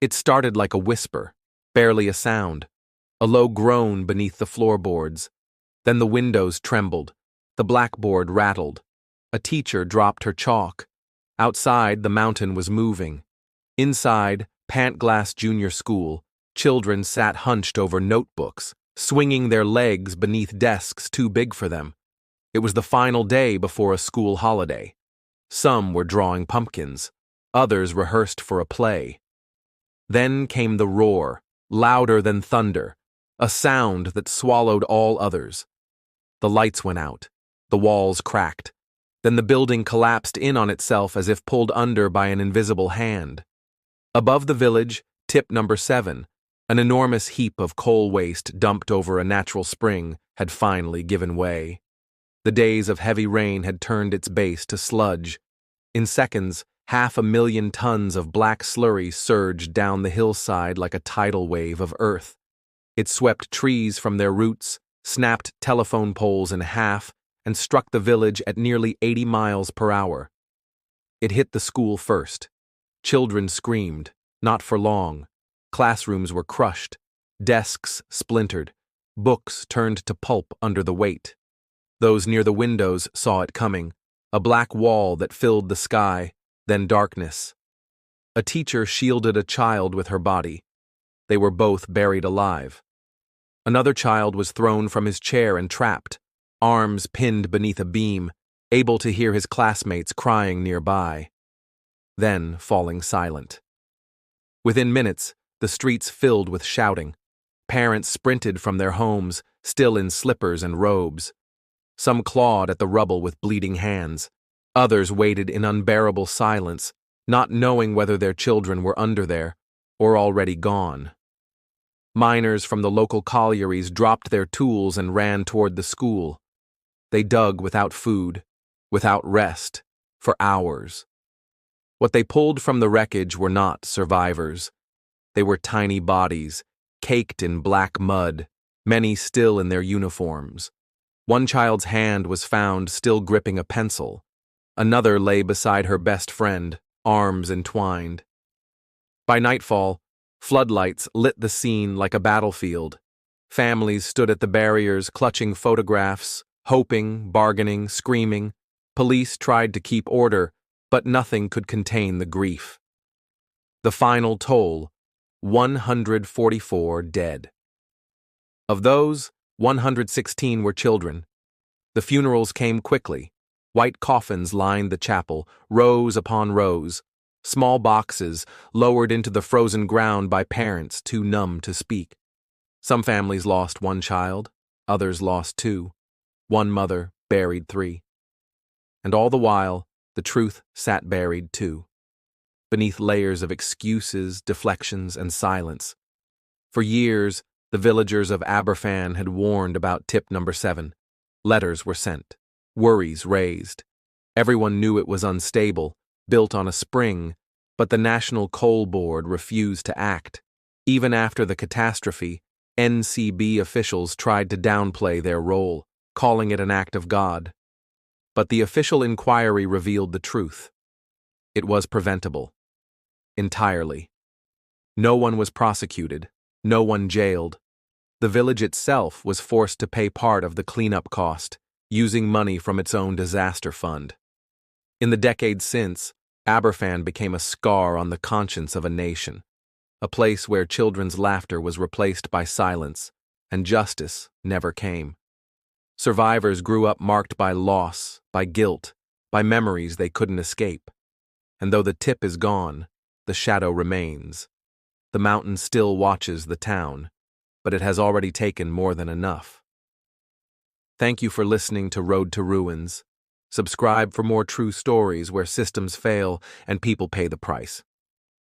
It started like a whisper, barely a sound, a low groan beneath the floorboards. Then the windows trembled, the blackboard rattled. A teacher dropped her chalk. Outside, the mountain was moving. Inside, Pantglass Junior School, children sat hunched over notebooks, swinging their legs beneath desks too big for them. It was the final day before a school holiday. Some were drawing pumpkins, others rehearsed for a play. Then came the roar, louder than thunder, a sound that swallowed all others. The lights went out, the walls cracked. Then the building collapsed in on itself as if pulled under by an invisible hand. Above the village, tip number 7, an enormous heap of coal waste dumped over a natural spring, had finally given way. The days of heavy rain had turned its base to sludge. In seconds, 500,000 tons of black slurry surged down the hillside like a tidal wave of earth. It swept trees from their roots, snapped telephone poles in half, and struck the village at nearly 80 miles per hour. It hit the school first. Children screamed, not for long. Classrooms were crushed, desks splintered, books turned to pulp under the weight. Those near the windows saw it coming, a black wall that filled the sky, then darkness. A teacher shielded a child with her body. They were both buried alive. Another child was thrown from his chair and trapped, arms pinned beneath a beam, able to hear his classmates crying nearby. Then falling silent. Within minutes, the streets filled with shouting. Parents sprinted from their homes, still in slippers and robes. Some clawed at the rubble with bleeding hands. Others waited in unbearable silence, not knowing whether their children were under there or already gone. Miners from the local collieries dropped their tools and ran toward the school. They dug without food, without rest, for hours. What they pulled from the wreckage were not survivors. They were tiny bodies, caked in black mud, many still in their uniforms. One child's hand was found still gripping a pencil. Another lay beside her best friend, arms entwined. By nightfall, floodlights lit the scene like a battlefield. Families stood at the barriers, clutching photographs, hoping, bargaining, screaming. Police tried to keep order, but nothing could contain the grief. The final toll, 144 dead. Of those, 116 were children. The funerals came quickly. White coffins lined the chapel, rows upon rows. Small boxes lowered into the frozen ground by parents too numb to speak. Some families lost one child, others lost 2. One mother buried 3. And all the while, the truth sat buried too, beneath layers of excuses, deflections, and silence. For years, the villagers of Aberfan had warned about tip number 7. Letters were sent, worries raised. Everyone knew it was unstable, built on a spring, but the National Coal Board refused to act. Even after the catastrophe, NCB officials tried to downplay their role, calling it an act of God. But the official inquiry revealed the truth. It was preventable. Entirely. No one was prosecuted, no one jailed. The village itself was forced to pay part of the cleanup cost, using money from its own disaster fund. In the decades since, Aberfan became a scar on the conscience of a nation, a place where children's laughter was replaced by silence, and justice never came. Survivors grew up marked by loss, by guilt, by memories they couldn't escape. And though the tip is gone, the shadow remains. The mountain still watches the town, but it has already taken more than enough. Thank you for listening to Road to Ruins. Subscribe for more true stories where systems fail and people pay the price.